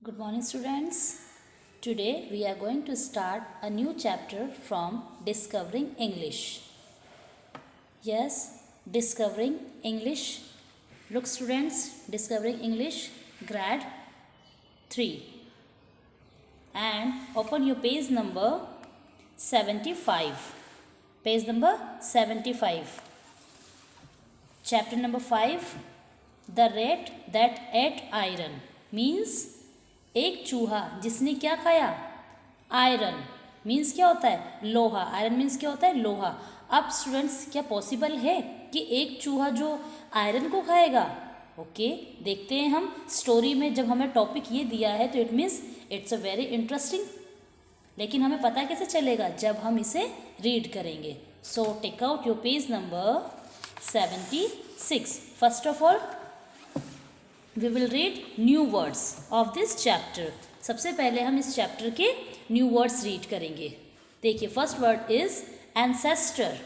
Good morning, students. Today we are going to start a new chapter from Discovering English. Yes, Discovering English. Look, students, Discovering English, grade 3. And open your page number 75. Page number 75. Chapter number 5. The rat that ate iron means एक चूहा जिसने क्या खाया, iron means क्या होता है, लोहा. Iron means क्या होता है, लोहा. अब स्टूडेंट्स, क्या पॉसिबल है कि एक चूहा जो आयरन को खाएगा? ओके, देखते हैं हम स्टोरी में. जब हमें टॉपिक ये दिया है तो it means it's a very interesting. लेकिन हमें पता कैसे चलेगा? जब हम इसे रीड करेंगे. So take out your page number 76. First of all we will read new words of this chapter. सबसे पहले हम इस चैप्टर के न्यू वर्ड्स रीड करेंगे. देखिए, first word is ancestor.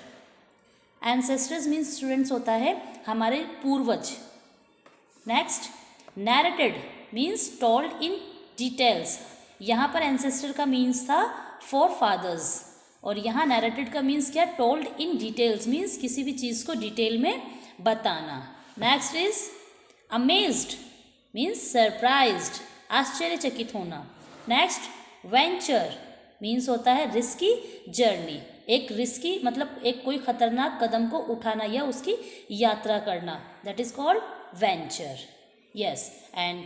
Ancestors means students होता है हमारे पूर्वज. Next, narrated means told in details. यहाँ पर एंसेस्टर का मीन्स था फॉर फादर्स और यहाँ नैरेटेड का मीन्स क्या, टोल्ड इन डिटेल्स मीन्स किसी भी चीज़ को डिटेल में बताना. Next is amazed means surprised, आश्चर्यचकित होना. नेक्स्ट, वेंचर मीन्स होता है रिस्की जर्नी. एक रिस्की मतलब एक कोई खतरनाक कदम को उठाना या उसकी यात्रा करना, that is called venture. Yes, and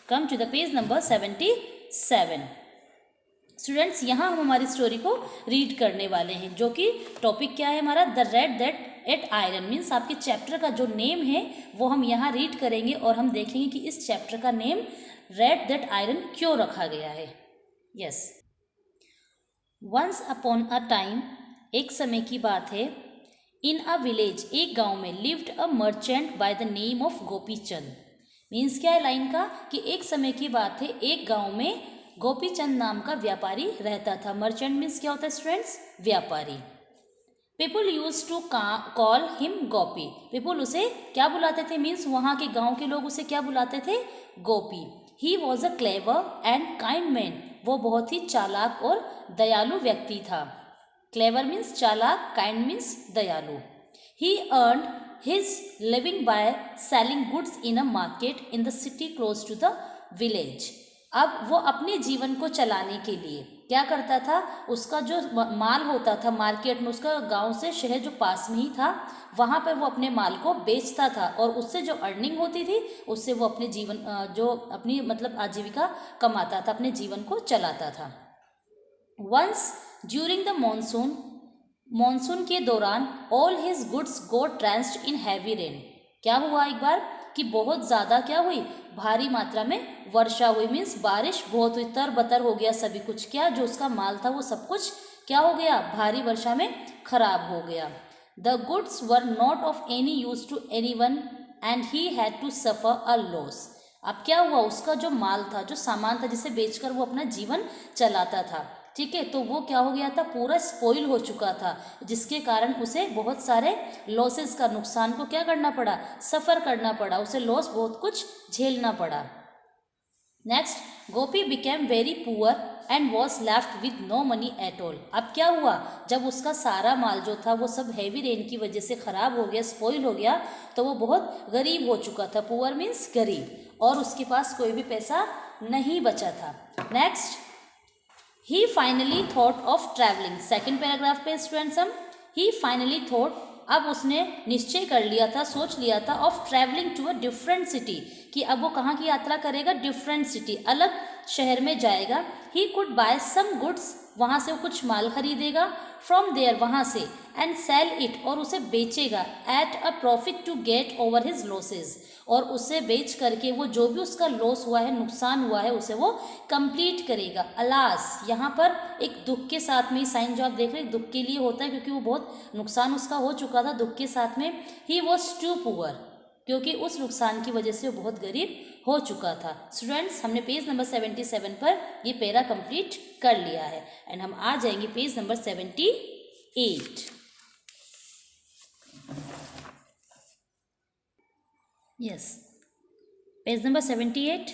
come to the page number 77. Students, यहाँ हम हमारी स्टोरी को रीड करने वाले हैं, जो कि टॉपिक क्या है हमारा, the read that at iron means आपके चैप्टर का जो नेम है वो हम यहाँ रीड करेंगे और हम देखेंगे कि इस चैप्टर का नेम रेड दैट आयरन क्यों रखा गया है. Yes, once upon a time, एक समय की बात है, इन अ विलेज, एक गांव में, lived a merchant by the name of Gopichand. Means क्या है लाइन का, कि एक समय की बात है, एक गांव में गोपीचंद नाम का व्यापारी रहता था. मर्चेंट मीन्स क्या होता है स्टूडेंट्स, व्यापारी. People use to call him Gopi. People उसे क्या बुलाते थे, मीन्स वहाँ के गांव के लोग उसे क्या बुलाते थे, Gopi. He was a clever and kind man. वो बहुत ही चालाक और दयालु व्यक्ति था. क्लेवर मीन्स चालाक, काइंड मीन्स दयालु. He earned his living by selling goods in a market in the city close to the village. अब वो अपने जीवन को चलाने के लिए क्या करता था, उसका जो माल होता था मार्केट में, उसका गांव से शहर जो पास में ही था, वहाँ पर वो अपने माल को बेचता था और उससे जो अर्निंग होती थी उससे वो अपने जीवन जो अपनी मतलब आजीविका कमाता था, अपने जीवन को चलाता था. Once during the monsoon, monsoon के दौरान, all his goods got drenched in heavy rain. क्या हुआ एक बार कि बहुत ज़्यादा क्या हुई, भारी मात्रा में वर्षा हुई. मीन्स बारिश बहुत हुई, तरबतर हो गया सभी कुछ. क्या जो उसका माल था वो सब कुछ क्या हो गया, भारी वर्षा में खराब हो गया. The goods were not of any use to any one and he had to suffer a loss. अब क्या हुआ, उसका जो माल था, जो सामान था जिसे बेचकर वो अपना जीवन चलाता था, ठीक है, तो वो क्या हो गया था, पूरा स्पॉइल हो चुका था, जिसके कारण उसे बहुत सारे लॉसेस का, नुकसान को क्या करना पड़ा, सफ़र करना पड़ा, उसे लॉस बहुत कुछ झेलना पड़ा. Next, Gopi became very poor and was left with no money at all. अब क्या हुआ, जब उसका सारा माल जो था वो सब हैवी रेन की वजह से ख़राब हो गया, स्पॉइल हो गया, तो वो बहुत गरीब हो चुका था. पुअर मीन्स गरीब, और उसके पास कोई भी पैसा नहीं बचा था. Next, he finally thought of travelling. Second paragraph पे स्टूडेंट्स हम, ही फाइनली थॉट, अब उसने निश्चय कर लिया था, सोच लिया था, of travelling to a different city, कि अब वो कहाँ की यात्रा करेगा, डिफरेंट सिटी, अलग शहर में जाएगा. He could buy some goods, वहाँ से वो कुछ माल खरीदेगा, फ्रॉम देयर, वहाँ से, एंड सेल इट, और उसे बेचेगा, at a profit to get over his losses, और उसे बेच करके वो जो भी उसका लॉस हुआ है, नुकसान हुआ है, उसे वो कंप्लीट करेगा. अलास, यहाँ पर एक दुख के साथ में साइन जो आप देख रहे हैं दुख के लिए होता है, क्योंकि वो बहुत नुकसान उसका हो चुका था. दुख के साथ में ही वॉज टू पुअर, क्योंकि उस नुकसान की वजह से वो बहुत गरीब हो चुका था. स्टूडेंट्स, हमने पेज नंबर 77 पर ये पैरा कंप्लीट कर लिया है एंड हम आ जाएंगे page number 78. Yes, page number 78.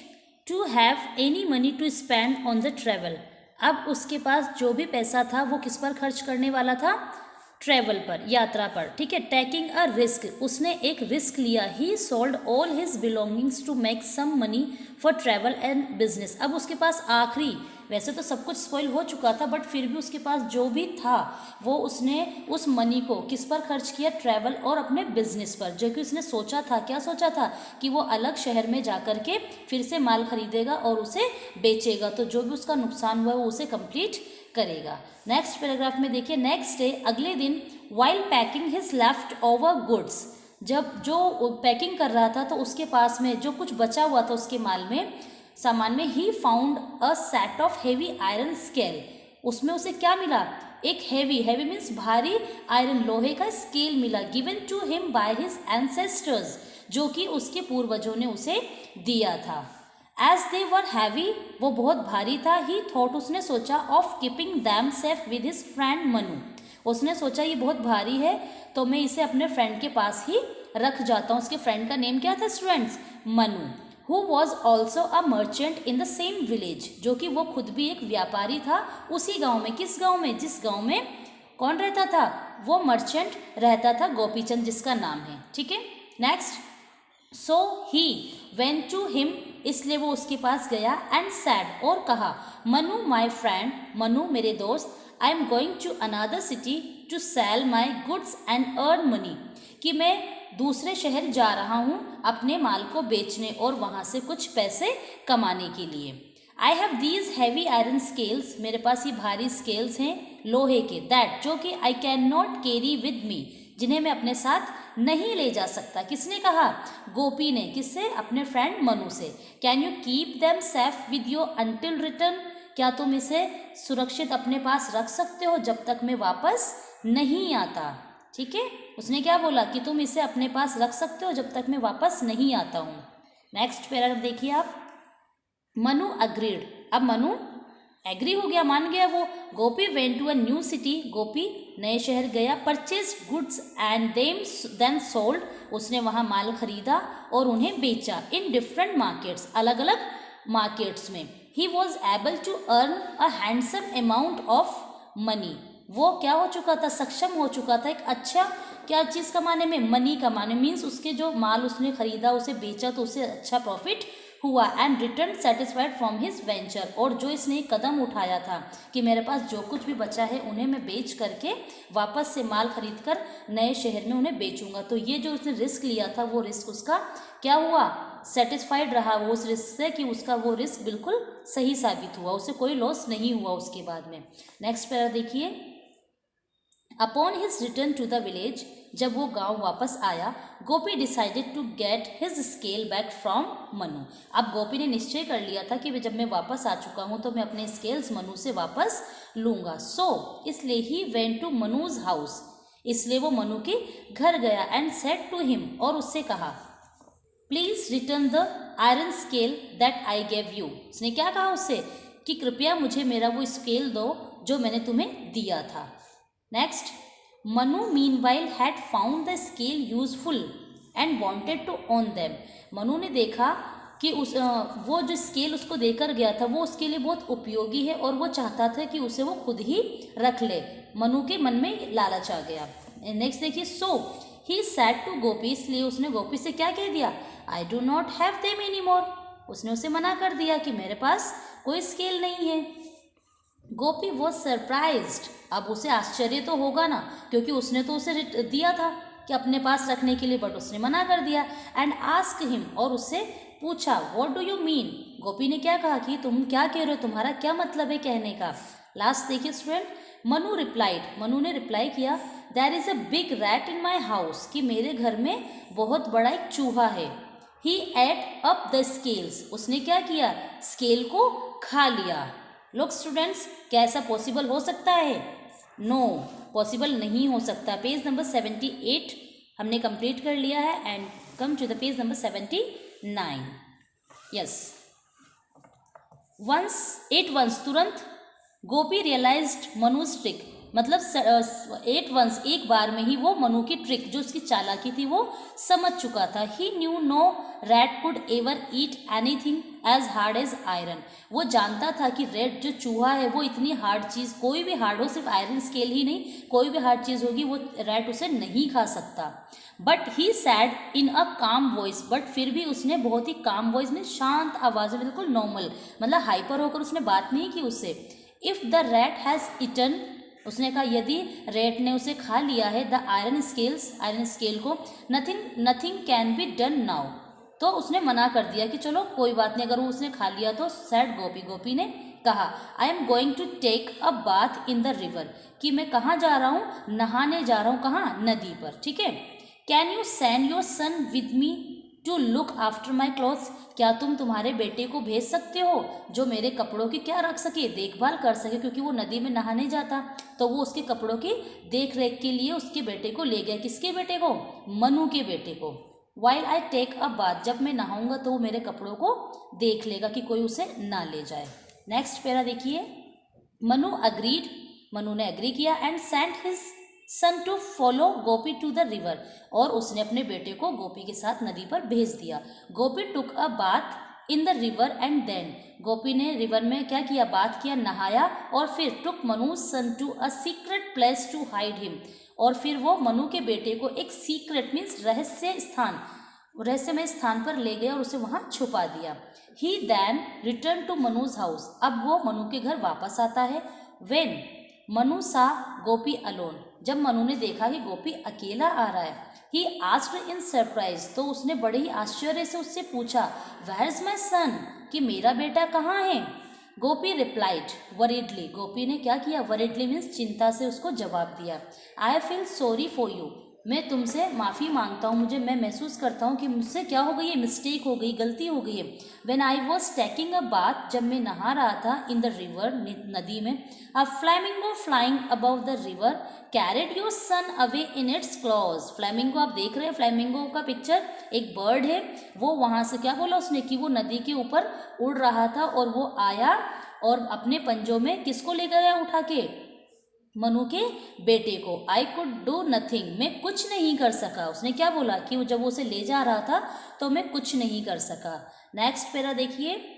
To have any money to spend on the travel. अब उसके पास जो भी पैसा था वो किस पर खर्च करने वाला था? ट्रेवल पर, यात्रा पर, ठीक है। टेकिंग अ रिस्क, उसने एक रिस्क लिया। He sold all his belongings to make some money for travel and business. अब उसके पास आखिरी, वैसे तो सब कुछ स्पॉइल हो चुका था बट फिर भी उसके पास जो भी था वो उसने उस मनी को किस पर खर्च किया? ट्रैवल और अपने बिजनेस पर, जो कि उसने सोचा था। क्या सोचा था? कि वो अलग शहर में जा कर के फिर से माल खरीदेगा और उसे बेचेगा, तो जो भी उसका नुकसान हुआ है वो उसे कंप्लीट करेगा। नेक्स्ट पैराग्राफ में देखिए, नेक्स्ट डे, अगले दिन, while packing his left over goods, जब जो पैकिंग कर रहा था तो उसके पास में जो कुछ बचा हुआ था उसके माल में, सामान में, he found a set of heavy iron scale. उसमें उसे क्या मिला? एक हेवी, हेवी मीन्स भारी, आयरन, लोहे का स्केल मिला। Given to him by his ancestors, जो कि उसके पूर्वजों ने उसे दिया था। एज दे वर हैवी, वो बहुत भारी था। ही थॉट, उसने सोचा, of keeping them safe with his friend Manu, उसने सोचा ये बहुत भारी है तो मैं इसे अपने फ्रेंड के पास ही रख जाता हूँ। उसके फ्रेंड का नेम क्या था students? Manu. Who was also a merchant in the same village, जो कि वो खुद भी एक व्यापारी था उसी गाँव में। किस गाँव में? जिस गाँव में कौन रहता था? वो मर्चेंट रहता था, गोपीचंद जिसका नाम है, ठीक है। Next, so he went to him, इसलिए वो उसके पास गया। एंड सैड, और कहा, मनु माई फ्रेंड, मनु मेरे दोस्त, I am going to another city to sell my goods and earn money, कि मैं दूसरे शहर जा रहा हूँ अपने माल को बेचने और वहाँ से कुछ पैसे कमाने के लिए। I have these heavy iron scales, मेरे पास ये भारी स्केल्स हैं लोहे के, दैट, जो कि I can not carry with me, जिन्हें मैं अपने साथ नहीं ले जा सकता। किसने कहा? गोपी ने। किससे? अपने फ्रेंड मनु से। Can you keep them safe with you until return, क्या तुम इसे सुरक्षित अपने पास रख सकते हो जब तक मैं वापस नहीं आता? ठीक है, उसने क्या बोला कि तुम इसे अपने पास रख सकते हो जब तक मैं वापस नहीं आता हूँ। नेक्स्ट पैराग्राफ देखिए आप, मनु अग्रीड, अब मनु एग्री हो गया, मान गया वो। Gopi went to a new city, Gopi नए शहर गया। Purchase goods and then sold, उसने वहाँ माल खरीदा और उन्हें बेचा। इन डिफरेंट मार्केट्स, अलग अलग मार्केट्स में। He was able to earn a handsome amount of money, वो क्या हो चुका था? सक्षम हो चुका था एक अच्छा, क्या चीज़ कमाने में? मनी कमाने, मीन्स उसके जो माल उसने खरीदा उसे बेचा तो उसे अच्छा प्रॉफिट हुआ। And return satisfied from his venture, और जो इसने एक कदम उठाया था कि मेरे पास जो कुछ भी बचा है उन्हें मैं बेच करके वापस से माल खरीद कर नए शहर में उन्हें बेचूंगा, तो ये जो उसने रिस्क लिया था वो रिस्क उसका क्या हुआ? सेटिस्फाइड रहा वो उस रिस्क से, कि उसका वो रिस्क बिल्कुल सही साबित हुआ, उसे कोई लॉस नहीं हुआ उसके बाद में। नेक्स्ट पैरा देखिए, upon his return to the village, जब वो गांव वापस आया, Gopi decided to get his scale back from Manu. अब गोपी ने निश्चय कर लिया था कि जब मैं वापस आ चुका हूँ तो मैं अपने स्केल्स मनु से वापस लूँगा। इसलिए he went to Manu's house, इसलिए वो मनु के घर गया। एंड सेड टू हिम, और उससे कहा, please return the iron scale that I gave you. उसने क्या कहा उससे? कि कृपया मुझे मेरा वो स्केल दो जो मैंने तुम्हें दिया था। Next, Manu meanwhile had found the scale useful and wanted to own them. Manu ने देखा कि वो जो स्केल उसको देकर गया था वो उसके लिए बहुत उपयोगी है और वो चाहता था कि उसे वो खुद ही रख ले। मनु के मन में लालच आ गया। नेक्स्ट देखिए, सो ही सैड टू गोपी, इसलिए उसने गोपी से क्या कह दिया? I do not have them any more. उसने उसे मना कर दिया कि मेरे पास कोई स्केल नहीं है। गोपी वॉज सरप्राइज्ड, अब उसे आश्चर्य तो होगा ना, क्योंकि उसने तो उसे दिया था कि अपने पास रखने के लिए, बट उसने मना कर दिया। एंड आस्क हिम, और उससे पूछा, व्हाट डू यू मीन। गोपी ने क्या कहा कि तुम क्या कह रहे हो, तुम्हारा क्या मतलब है कहने का। लास्ट देखिए स्टूडेंट, मनु रिप्लाइड, मनु ने रिप्लाई किया, there is a big rat in my house, कि मेरे घर में बहुत बड़ा एक चूहा है। He ate up the scales, उसने क्या किया? स्केल को खा लिया। लोग स्टूडेंट्स, क्या ऐसा पॉसिबल हो सकता है? नो, पॉसिबल नहीं हो सकता। पेज नंबर 78 हमने कंप्लीट कर लिया है and come to the page number 79। Yes, once तुरंत गोपी रियलाइज्ड मनुज ट्रिक, मतलब एट वंस, एक बार में ही वो मनु की ट्रिक, जो उसकी चालाकी थी, वो समझ चुका था। He knew no rat could ever eat anything as hard as iron. वो जानता था कि रेड जो चूहा है वो इतनी हार्ड चीज़, कोई भी हार्ड हो, सिर्फ आयरन स्केल ही नहीं, कोई भी हार्ड चीज़ होगी वो रैट उसे नहीं खा सकता। बट ही सैड इन अ काम वॉइस, बट फिर भी उसने बहुत ही काम वॉइस में, शांत आवाज़ में, बिल्कुल नॉर्मल, मतलब हाइपर होकर उसने बात नहीं की उससे। If the rat has eaten, उसने कहा यदि रेट ने उसे खा लिया है, द आयरन स्केल को, nothing can be done now. तो उसने मना कर दिया कि चलो कोई बात नहीं, अगर वो उसने खा लिया तो। सैड गोपी ने कहा, I am going to take a bath in the river, कि मैं कहाँ जा रहा हूँ, नहाने जा रहा हूँ, कहाँ, नदी पर, ठीक है। Can you send your son with me to look after my clothes, क्या तुम तुम्हारे बेटे को भेज सकते हो जो मेरे कपड़ों की क्या रख सके, देखभाल कर सके, क्योंकि वो नदी में नहाने जाता, तो वो उसके कपड़ों की देख रेख के लिए उसके बेटे को ले गया। किसके बेटे को, मनु के बेटे को। While I take a bath, जब मैं नहाऊंगा तो वो मेरे कपड़ों को देख लेगा कि कोई उसे ना ले जाए। नेक्स्ट पैरा देखिए, मनु अग्रीड, मनु ने अग्री किया, and sent his son to follow Gopi to the river, और उसने अपने बेटे को गोपी के साथ नदी पर भेज दिया। Gopi took a bath in the river and then, Gopi ने रिवर में क्या किया, बात किया, नहाया, और फिर took Manu son to a secret place to hide him, और फिर वो मनु के बेटे को एक सीक्रेट मीन्स रहस्यमय स्थान पर ले गया और उसे वहाँ छुपा दिया। He then return to Manu's house, अब वो मनु के घर वापस आता है। वेन मनु सा गोपी अलोन, जब मनु ने देखा कि गोपी अकेला आ रहा है, ही आस्क्ड इन सरप्राइज, तो उसने बड़े ही आश्चर्य से उससे पूछा, वेयर इज माई सन, कि मेरा बेटा कहाँ है। गोपी रिप्लाइड वरीडली, गोपी ने क्या किया, वरीडली मीन्स चिंता से उसको जवाब दिया, I feel sorry for you, मैं तुमसे माफ़ी मांगता हूँ, मैं महसूस करता हूँ कि मुझसे क्या हो गई है, मिस्टेक हो गई, गलती हो गई है। When I was taking a bath, जब मैं नहा रहा था, इन द रिवर, नदी में, a flamingo flying about the river carried your son away in its claws. Flamingo आप देख रहे हैं, फ्लैमिंगो का पिक्चर, एक बर्ड है, वो वहाँ से क्या बोला उसने, कि वो नदी के ऊपर उड़ रहा था, और वो आया और अपने पंजों में किसको ले गया उठा के, मनु के बेटे को। आई कुड डू नथिंग, मैं कुछ नहीं कर सका। उसने क्या बोला कि वो जब वो उसे ले जा रहा था तो मैं कुछ नहीं कर सका। नेक्स्ट पैरा देखिए,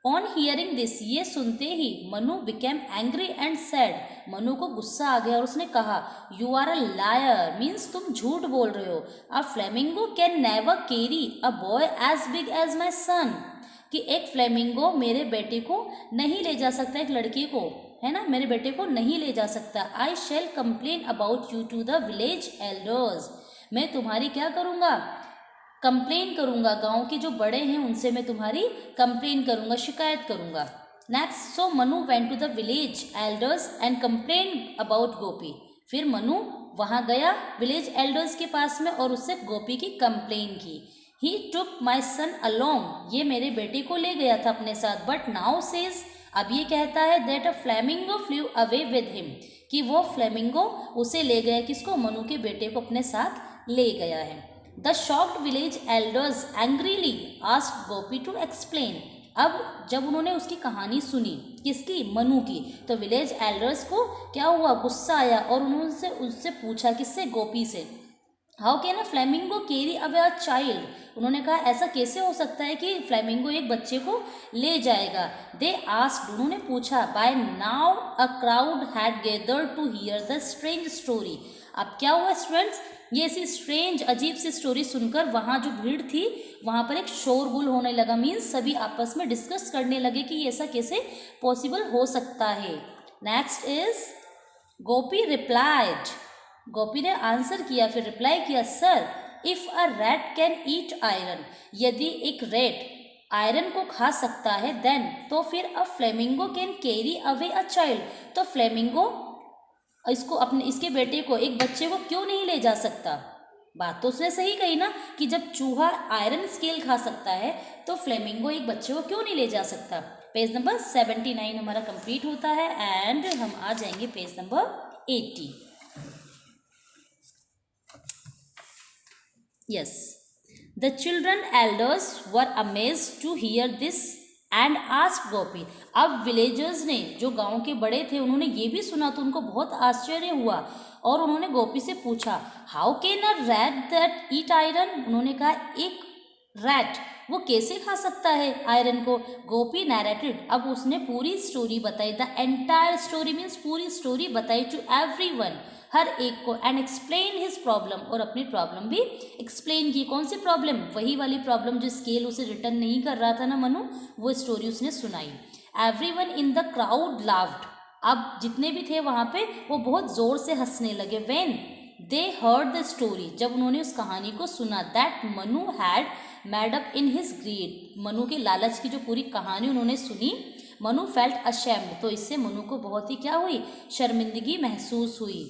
ऑन हियरिंग दिस, ये सुनते ही Manu became angry and sad, Manu को गुस्सा आ गया और उसने कहा, you are a liar, means तुम झूठ बोल रहे हो। A flamingo can never carry a boy as big as my son, कि एक फ्लेमिंगो मेरे बेटे को नहीं ले जा सकता, एक लड़के को, है ना, मेरे बेटे को नहीं ले जा सकता। I shall complain about you to the village elders, मैं तुम्हारी क्या करूँगा, कंप्लेन करूँगा, गांव के जो बड़े हैं उनसे मैं तुम्हारी कंप्लेन करूँगा, शिकायत करूँगा। Next, so Manu went to the village elders and complain about Gopi, फिर मनु वहाँ गया विलेज एल्डर्स के पास में और उससे गोपी की कंप्लेन की। ही टुक माई सन अलोंग, ये मेरे बेटे को ले गया था अपने साथ, बट नाउ सेज, अब ये कहता है, that a flamingo flu away with him, कि वो फ्लेमिंगो उसे ले गया, किसको, मनु के बेटे को अपने साथ ले गया है। The shocked village elders angrily asked Gopi to explain, अब जब उन्होंने उसकी कहानी सुनी, किसकी, मनु की, तो विलेज एल्डर्स को क्या हुआ, गुस्सा आया, और उन्होंने उससे पूछा, किससे, गोपी से, how can a flamingo carry away a child, उन्होंने कहा ऐसा कैसे हो सकता है कि फ्लेमिंगो एक बच्चे को ले जाएगा। दे आस्क्ड, उन्होंने पूछा, by now a crowd had gathered to hear the strange story, अब क्या हुआ स्टूडेंट्स, ये ऐसी स्ट्रेंज अजीब सी स्टोरी सुनकर वहाँ जो भीड़ थी वहाँ पर एक शोरगुल होने लगा, मीन्स सभी आपस में डिस्कस करने लगे कि ऐसा कैसे पॉसिबल हो सकता है। नेक्स्ट इज गोपी रिप्लाइड, गोपी ने आंसर किया, फिर रिप्लाई किया, sir if a rat can eat iron, यदि एक रैट आयरन को खा सकता है, देन तो फिर a flamingo can carry away a child, तो फ्लेमिंगो इसके बेटे को, एक बच्चे को क्यों नहीं ले जा सकता। बात तो उसने सही कही ना, कि जब चूहा आयरन स्केल खा सकता है तो फ्लेमिंगो एक बच्चे को क्यों नहीं ले जा सकता। पेज नंबर 79 हमारा कंप्लीट होता है एंड हम आ जाएंगे page number 80। Yes, the children elders were amazed to hear this and asked Gopi. अब विलेजर्स ने, जो गांव के बड़े थे, उन्होंने ये भी सुना तो उनको बहुत आश्चर्य हुआ और उन्होंने गोपी से पूछा, how can a rat that eat iron? उन्होंने कहा, एक रैट वो कैसे खा सकता है आयरन को? गोपी नैरेटेड, अब उसने पूरी स्टोरी बताई, द एंटायर स्टोरी मीन्स पूरी स्टोरी बताई टू एवरीवन, हर एक को, एंड एक्सप्लेन हिज प्रॉब्लम, और अपनी प्रॉब्लम भी एक्सप्लेन की। कौन सी प्रॉब्लम? वही वाली प्रॉब्लम जो स्केल उसे रिटर्न नहीं कर रहा था ना मनु, वो स्टोरी उसने सुनाई। Everyone in the crowd laughed, अब जितने भी थे वहाँ पे वो बहुत जोर से हंसने लगे। When they heard the story, जब उन्होंने उस कहानी को सुना, that Manu had made up in his greed, Manu के लालच की जो पूरी कहानी उन्होंने सुनी, मनु फेल्ट अशेम्ड, तो इससे मनु को बहुत ही क्या हुई? शर्मिंदगी महसूस हुई।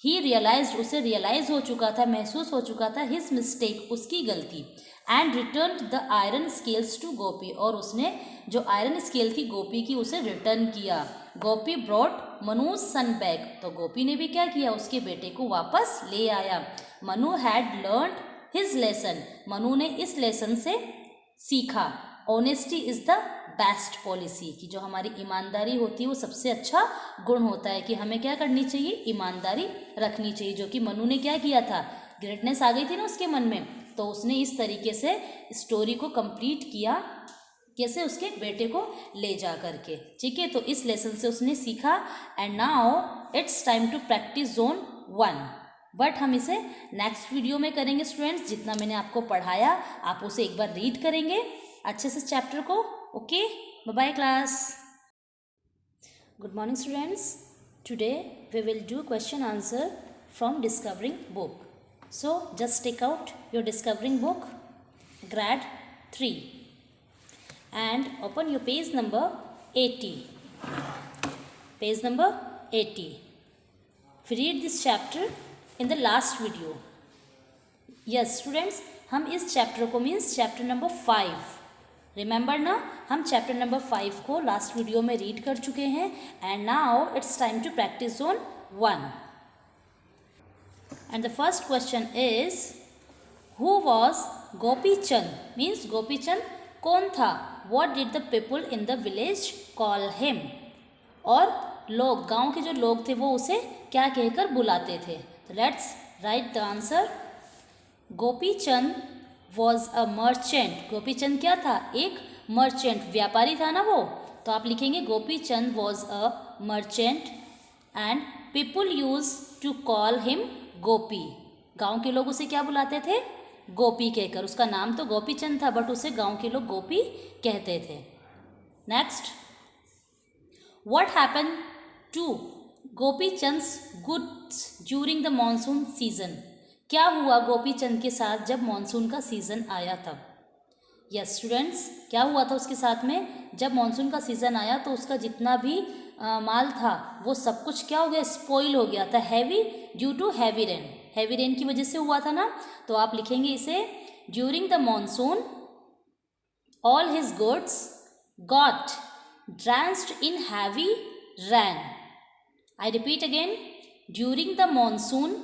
ही रियलाइज्ड, उसे रियलाइज हो चुका था, महसूस हो चुका था, हिज मिस्टेक, उसकी गलती। And return the iron scales to Gopi, और उसने जो आयरन स्केल थी गोपी की उसे रिटर्न किया। गोपी ब्रॉट मनुज सन बैक, तो गोपी ने भी क्या किया? उसके बेटे को वापस ले आया। Manu had learn his lesson, Manu ने इस लेसन से सीखा, honesty is the best policy, कि जो हमारी ईमानदारी होती है वो सबसे अच्छा गुण होता है, कि हमें क्या करनी चाहिए? ईमानदारी रखनी चाहिए, जो कि मनु ने क्या किया था? ग्रेटनेस आ गई थी ना उसके मन में, तो उसने इस तरीके से स्टोरी को कंप्लीट किया, कैसे? उसके बेटे को ले जा करके, ठीक है। तो इस लेसन से उसने सीखा। And now it's time to practice zone 1, but हम इसे नेक्स्ट वीडियो में करेंगे स्टूडेंट्स। जितना मैंने आपको पढ़ाया आप उसे एक बार रीड करेंगे अच्छे से चैप्टर को। Okay, bye bye class. Good morning students, today we will do question answer from discovering book. So just take out your discovering book, grade 3, and open your page number 80. Page number 80. We read this chapter in the last video. Yes students, हम इस chapter को means chapter number 5, remember ना, हम chapter number 5 को last video में read कर चुके हैं। And now it's time to practice zone 1. And the first question is, who was Gopi Chand? Means Gopi Chand कौन था? What did the people in the village call him? और लोग, गांव के जो लोग थे वो उसे क्या कहकर बुलाते थे? तो let's write the answer. Gopi Chand was a merchant. Gopi Chand क्या था? एक मर्चेंट, व्यापारी था ना वो। तो आप लिखेंगे Gopi Chand was a merchant and people use to call him Gopi. गांव के लोग उसे क्या बुलाते थे? गोपी कहकर। उसका नाम तो गोपी चंद था बट उसे गांव के लोग गोपी कहते थे। Next, what happen to Gopi Chand's goods during the monsoon season? क्या हुआ गोपी चंद के साथ जब मॉनसून का सीजन आया तब? यस स्टूडेंट्स, क्या हुआ था उसके साथ में? जब मॉनसून का सीजन आया तो उसका जितना भी माल था वो सब कुछ क्या हो गया? स्पॉइल हो गया था। Heavy, due to heavy rain, heavy rain की वजह से हुआ था ना। तो आप लिखेंगे इसे, during the monsoon all his goods got drenched in heavy rain. I repeat again, during the monsoon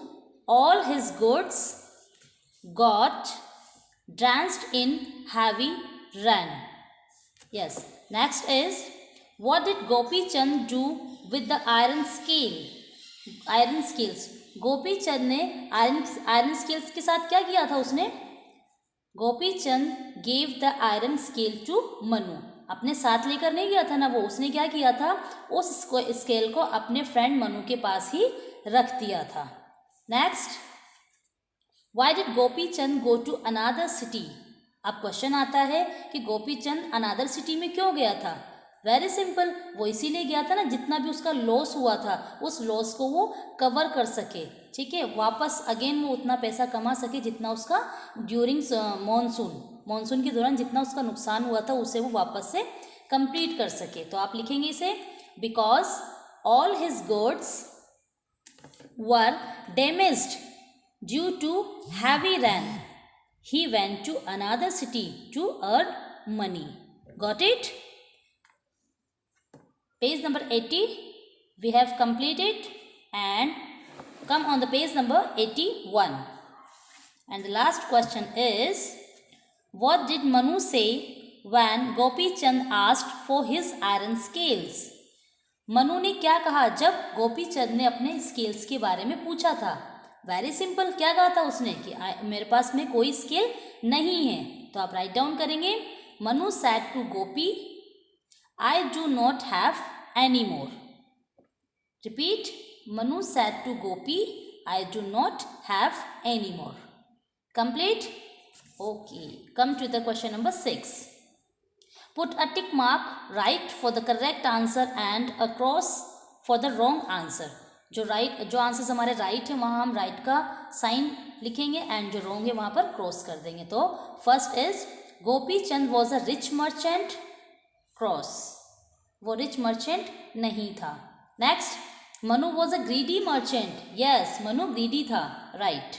all his goods got drenched in heavy rain. Yes, next is, what did Gopi Chand do with the iron scale? Iron scales, गोपी चंद ने iron scales के साथ क्या किया था उसने? Gopi Chand gave the iron scale to Manu. अपने साथ लेकर नहीं गया था ना वो, उसने क्या किया था? उस स्केल को अपने फ्रेंड मनु के पास ही रख दिया था। Next, why did Gopi Chand go to another city? अब क्वेश्चन आता है कि गोपी चंद अनादर सिटी में क्यों गया था? वेरी सिंपल, वो इसीलिए गया था ना, जितना भी उसका लॉस हुआ था उस लॉस को वो कवर कर सके, ठीक है, वापस अगेन वो उतना पैसा कमा सके जितना उसका ड्यूरिंग मॉनसून के दौरान जितना उसका नुकसान हुआ था उसे वो वापस से कंप्लीट कर सके। तो आप लिखेंगे इसे, because all his goods were damaged due to heavy rain he went to another city to earn money. Got it? Page number 80 we have completed and come on the page number 81. And the last question is, what did Manu say when Gopi Chand asked for his iron scales. Manu ने क्या कहा जब गोपी चंद ने अपने scales के बारे में पूछा था? वेरी सिंपल, क्या कहा था उसने कि मेरे पास में कोई स्केल नहीं है. तो आप राइट डाउन करेंगे. Manu said to Gopi, I do not have any more. Repeat. Manu said to Gopi, I do not have any more. Complete? Okay. Come to the question number 6. Put a tick mark right for the correct answer and a cross for the wrong answer. जो answers हमारे right है वहाँ हम right का sign लिखेंगे and जो wrong है वहाँ पर क्रॉस कर देंगे. तो first is Gopi Chand was a rich merchant. Cross. वो रिच मर्चेंट नहीं था. Next, Manu was a greedy merchant. Yes, Manu greedy था. Right.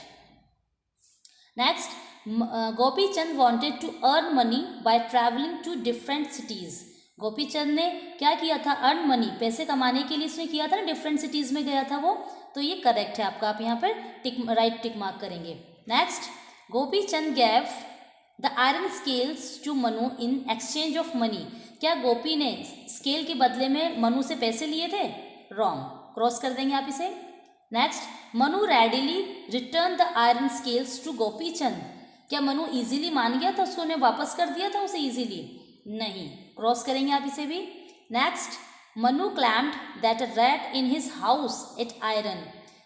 Next, Gopi Chand wanted to earn money by travelling to different cities. Gopi Chand ने क्या किया था? अर्न मनी, पैसे कमाने के लिए उसने किया था ना, डिफरेंट सिटीज में गया था वो. तो ये करेक्ट है आपका. आप यहाँ पर राइट टिक मार्क करेंगे. Next, Gopi Chand gave the iron scales to Manu in exchange of money. क्या गोपी ने स्केल के बदले में मनु से पैसे लिए थे? रॉन्ग. क्रॉस कर देंगे आप इसे. Next, Manu readily return the iron scales to Gopi Chand. क्या मनु इजीली मान गया था? उसको ने वापस कर दिया था उसे इजीली? नहीं. क्रॉस करेंगे आप इसे भी. Next, Manu claimed that a rat in his house ate iron.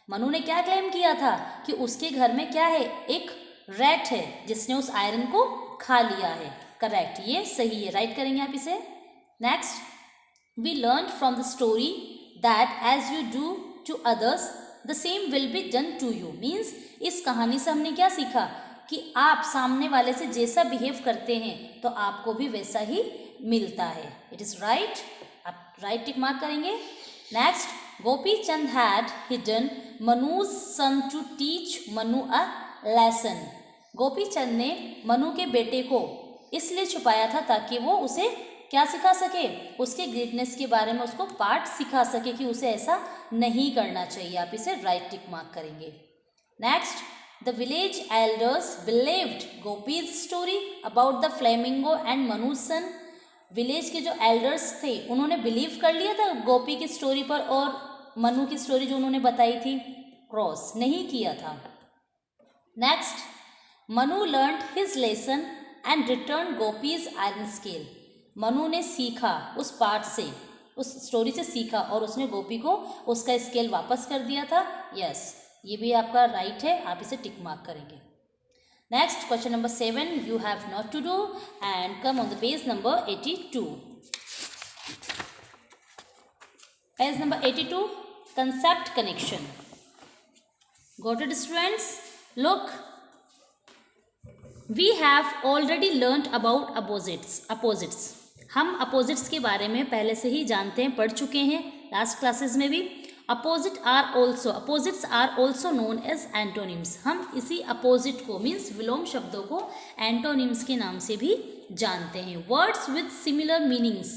Manu ने क्या क्लेम किया था? कि उसके घर में क्या है? एक रैट है जिसने उस आयरन को खा लिया है. करेक्ट, ये सही है. राइट करेंगे आप इसे. Next, we learn from the story that as you do to others the same will be done to you. Means इस कहानी से हमने क्या सीखा? कि आप सामने वाले से जैसा बिहेव करते हैं तो आपको भी वैसा ही मिलता है. It is right. आप राइट टिक मार्क करेंगे. Next, Gopi Chand had hidden Manu's son to teach Manu a lesson. Gopi Chand ने मनु के बेटे को इसलिए छुपाया था ताकि वो उसे क्या सिखा सके? उसके ग्रेटनेस के बारे में उसको पाठ सिखा सके कि उसे ऐसा नहीं करना चाहिए. आप इसे राइट टिक मार्क करेंगे. Next, the village elders believed Gopi's story about the flamingo and Manu's son. Village के जो एल्डर्स थे उन्होंने बिलीव कर लिया था गोपी की स्टोरी पर और मनु की स्टोरी जो उन्होंने बताई थी? क्रॉस. नहीं किया था. Next, Manu learned his lesson and return gopis iron scale. Manu ने सीखा उस पाठ से, उस स्टोरी से सीखा और उसने गोपी को उसका स्केल वापस कर दिया था. यस, ये भी आपका राइट है. आप इसे टिक मार्क करेंगे. Next, question number 7 you have not to do and come on the page number 82. Page number 82, concept connection. Got it, students? Look, we have already learnt about opposites. हम opposites के बारे में पहले से ही जानते हैं, पढ़ चुके हैं लास्ट क्लासेस में भी. Opposites are also known as antonyms. हम इसी अपोजिट को मीन्स विलोम शब्दों को एंटोनिम्स के नाम से भी जानते हैं. Words with similar meanings.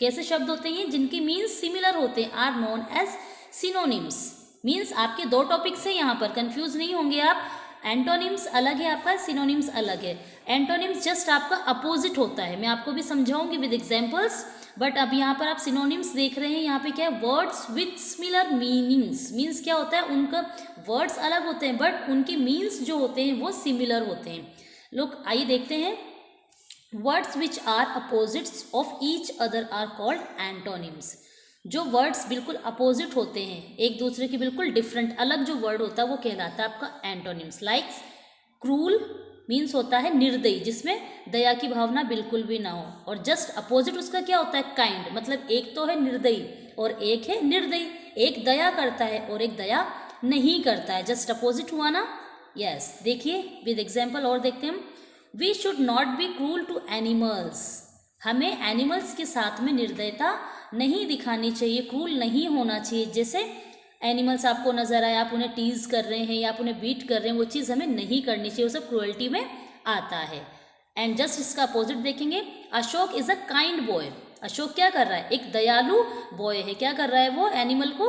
कैसे शब्द होते हैं जिनके मीन्स सिमिलर होते हैं? Are known as synonyms. Means आपके दो टॉपिक्स हैं यहाँ पर, कंफ्यूज नहीं होंगे आप. एंटोनिम्स अलग है आपका, सिनोनिम्स अलग है. एंटोनिम्स जस्ट आपका अपोजिट होता है. मैं आपको भी समझाऊंगी विद एग्जांपल्स. बट अब यहाँ पर आप सिनोनिम्स देख रहे हैं. यहाँ पे क्या है? Words with similar meanings. Means क्या होता है? उनका वर्ड्स अलग होते हैं बट उनके मीन्स जो होते हैं वो सिमिलर होते हैं. लोग आइए देखते हैं. Words which are opposites of each other are called antonyms. जो वर्ड्स बिल्कुल अपोजिट होते हैं, एक दूसरे के बिल्कुल डिफरेंट अलग जो वर्ड होता है वो कहलाता है आपका एंटोनिम्स. लाइक क्रूल मीन्स होता है निर्दयी, जिसमें दया की भावना बिल्कुल भी ना हो. और जस्ट अपोजिट उसका क्या होता है? काइंड. मतलब एक तो है निर्दयी और एक है निर्दयी. एक दया करता है और एक दया नहीं करता है. जस्ट अपोजिट हुआ ना. यस, देखिए विद एग्जाम्पल और देखते हैं हम. We should not be cruel to animals. हमें एनिमल्स के साथ में निर्दयता नहीं दिखानी चाहिए, क्रूल नहीं होना चाहिए. जैसे एनिमल्स आपको नजर आए, आप उन्हें टीज कर रहे हैं या आप उन्हें बीट कर रहे हैं, वो चीज़ हमें नहीं करनी चाहिए. वो सब क्रूअल्टी में आता है. एंड जस्ट इसका अपोजिट देखेंगे. Ashok is a kind boy. Ashok क्या कर रहा है? एक दयालु बॉय है. क्या कर रहा है वो? एनिमल को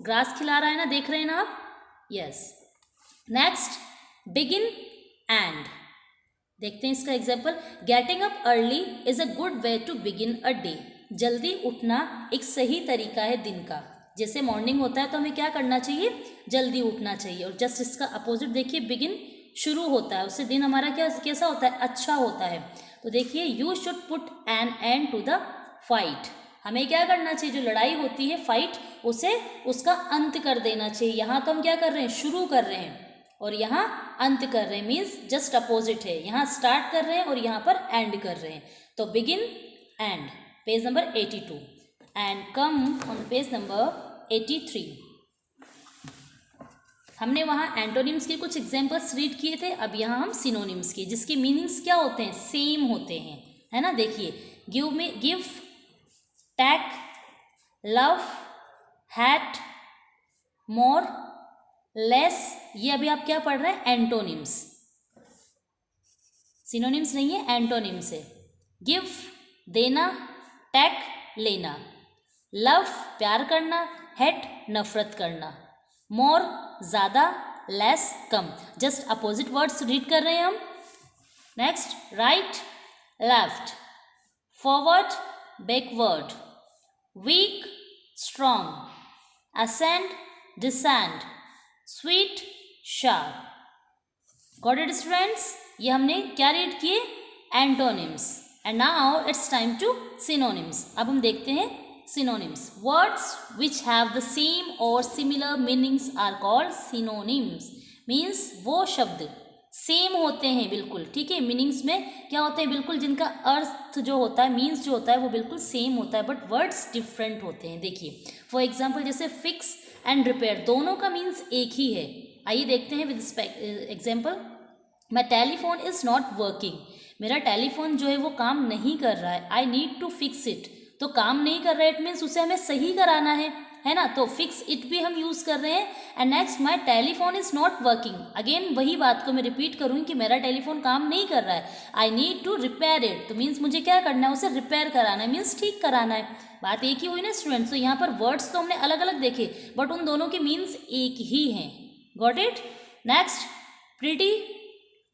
ग्रास खिला रहा है ना. देख रहे हैं ना आप. यस. Next, begin end. देखते हैं इसका example. Getting up early is a good way to begin a day. जल्दी उठना एक सही तरीका है दिन का। जैसे मॉर्निंग होता है तो हमें क्या करना चाहिए, जल्दी उठना चाहिए। और जस्ट इसका अपोजिट देखिए, बिगिन शुरू होता है, उससे दिन हमारा क्या कैसा होता है, अच्छा होता है। तो देखिए, you should put an end to the fight. हमें क्या करना चाहिए, जो लड़ाई होती है फाइट, उसे उसका अंत कर देना चाहिए। यहाँ तो हम क्या कर रहे हैं, शुरू कर रहे हैं, और यहाँ अंत कर रहे हैं, मीन्स जस्ट अपोजिट है। यहाँ स्टार्ट कर रहे हैं और यहाँ पर एंड कर रहे हैं। तो begin and, page number 82 and come on page number 83। हमने वहाँ एंटोनिम्स के कुछ एग्जाम्पल्स रीड किए थे, अब यहाँ हम सिनोनिम्स के, जिसके मीनिंग्स क्या होते हैं, सेम होते हैं, है ना। देखिए, गिव, टैक, लव, हैट, मोर, लेस, ये अभी आप क्या पढ़ रहे हैं, एंटोनिम्स। सिनोनिम्स नहीं है, एंटोनिम्स है। गिव देना, टैक लेना, लव प्यार करना, हेट नफरत करना, मोर ज़्यादा, लेस कम। जस्ट अपोजिट वर्ड्स रीड कर रहे हैं हम। Next, right, left, forward, backward, weak, strong, ascend, descend, sweet, sour. Got it students? ये हमने क्या रीड किए, antonyms. And now it's time to synonyms. अब हम देखते हैं synonyms. Words which have the same or similar meanings are called synonyms. Means वो शब्द सेम होते हैं बिल्कुल, ठीक है, मीनिंग्स में क्या होते हैं, बिल्कुल जिनका अर्थ जो होता है, मीन्स जो होता है वो बिल्कुल सेम होता है, बट वर्ड्स डिफरेंट होते हैं। देखिए फॉर एग्जाम्पल, जैसे फिक्स एंड रिपेयर, दोनों का मीन्स एक ही है। आइए देखते हैं with example. My telephone is not working, मेरा टेलीफोन जो है वो काम नहीं कर रहा है। I need to fix it, तो काम नहीं कर रहा है, इट मीन्स उसे हमें सही कराना है ना, तो फिक्स इट भी हम यूज़ कर रहे हैं। And next, my telephone is not working, again वही बात को मैं रिपीट करूँगी कि मेरा टेलीफोन काम नहीं कर रहा है। I need to repair it, तो मीन्स मुझे क्या करना है, उसे रिपेयर कराना है, मीन्स ठीक कराना है। बात एक ही हुई ना स्टूडेंट्स। तो यहाँ पर वर्ड्स तो हमने अलग अलग देखे, बट उन दोनों के मीन्स एक ही हैं। Got it? Next, pretty,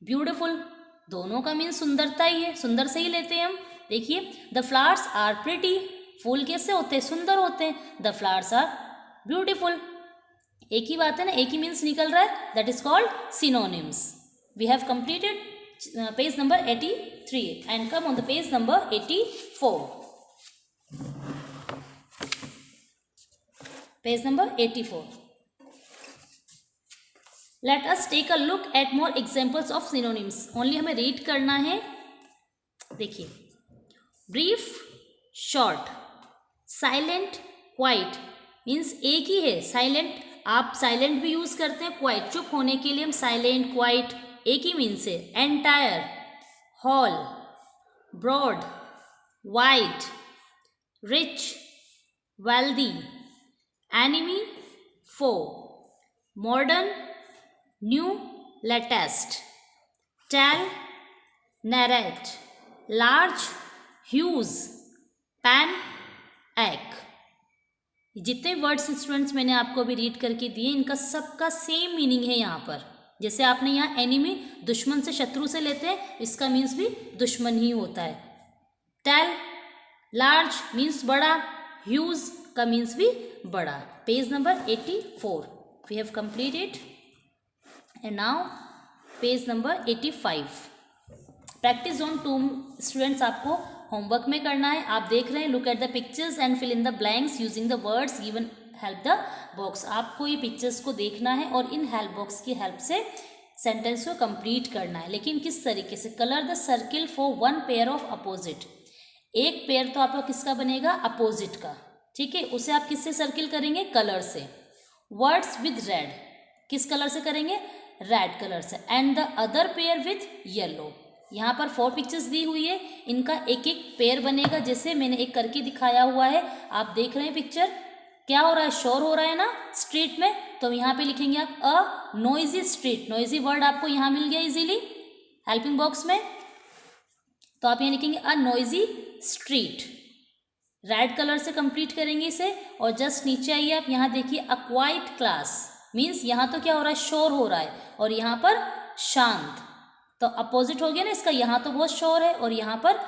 beautiful, दोनों का मीन्स सुंदरता ही है, सुंदर से ही लेते हैं हम। देखिए, द फ्लावर्स आर प्रिटी, फूल कैसे होते हैं, सुंदर होते हैं। द फ्लावर्स आर ब्यूटिफुल, एक ही बात है ना, एक ही मीन्स निकल रहा है, that is called synonyms. We have completed page number 83 and come on the page number 84। Page number 84। Let us take a look at more examples of synonyms. Only हमें रीड करना है। देखिए, brief, short, silent, quiet, means एक ही है। Silent आप silent भी use करते हैं, क्वाइट चुप होने के लिए हम साइलेंट, क्वाइट एक ही मीन्स है। Entire, whole, broad, wide, rich, wealthy, enemy, foe, modern, new, latest, tell, narrate, large, huge, pain, ache. जितने वर्ड्स स्टूडेंट्स मैंने आपको अभी रीड करके दिए, इनका सबका सेम मीनिंग है यहाँ पर। जैसे आपने यहाँ एनिमी, दुश्मन से, शत्रु से लेते हैं, इसका मीन्स भी दुश्मन ही होता है। टेल, लार्ज मीन्स बड़ा, ह्यूज का मीन्स भी बड़ा। Page number 84 we have completed and now page number 85। Practice zone 2 students आपको होमवर्क में करना है। आप देख रहे हैं, look at the pictures and fill in the blanks using the words given help the box. आपको ये पिक्चर्स को देखना है और इन हेल्प बॉक्स की हेल्प से सेंटेंस को कंप्लीट करना है। लेकिन किस तरीके से? Colour the circle for one pair of opposite. एक पेयर तो आपका किसका बनेगा? अपोजिट का, ठीक है। उसे आप किससे सर्किल करेंगे? कलर से। वर्ड्स विद रेड, किस कलर से करेंगे? रेड कलर से। And the other pair with yellow. यहाँ पर 4 पिक्चर्स दी हुई है, इनका एक एक पेयर बनेगा, जैसे मैंने एक करके दिखाया हुआ है। आप देख रहे हैं पिक्चर, क्या हो रहा है? शोर हो रहा है ना स्ट्रीट में, तो यहाँ पे लिखेंगे आप अ नॉइजी स्ट्रीट। नॉइजी वर्ड आपको यहाँ मिल गया इजीली हेल्पिंग बॉक्स में, तो आप यहाँ लिखेंगे अ नॉइजी स्ट्रीट। रेड कलर से कंप्लीट करेंगे इसे। और जस्ट नीचे आइए आप, यहाँ देखिए अ क्वाइट क्लास, मीन्स यहाँ तो क्या हो रहा है? शोर हो रहा है, और यहाँ पर शांत। तो अपोजिट हो गया ना इसका, यहाँ तो बहुत शोर है और यहाँ पर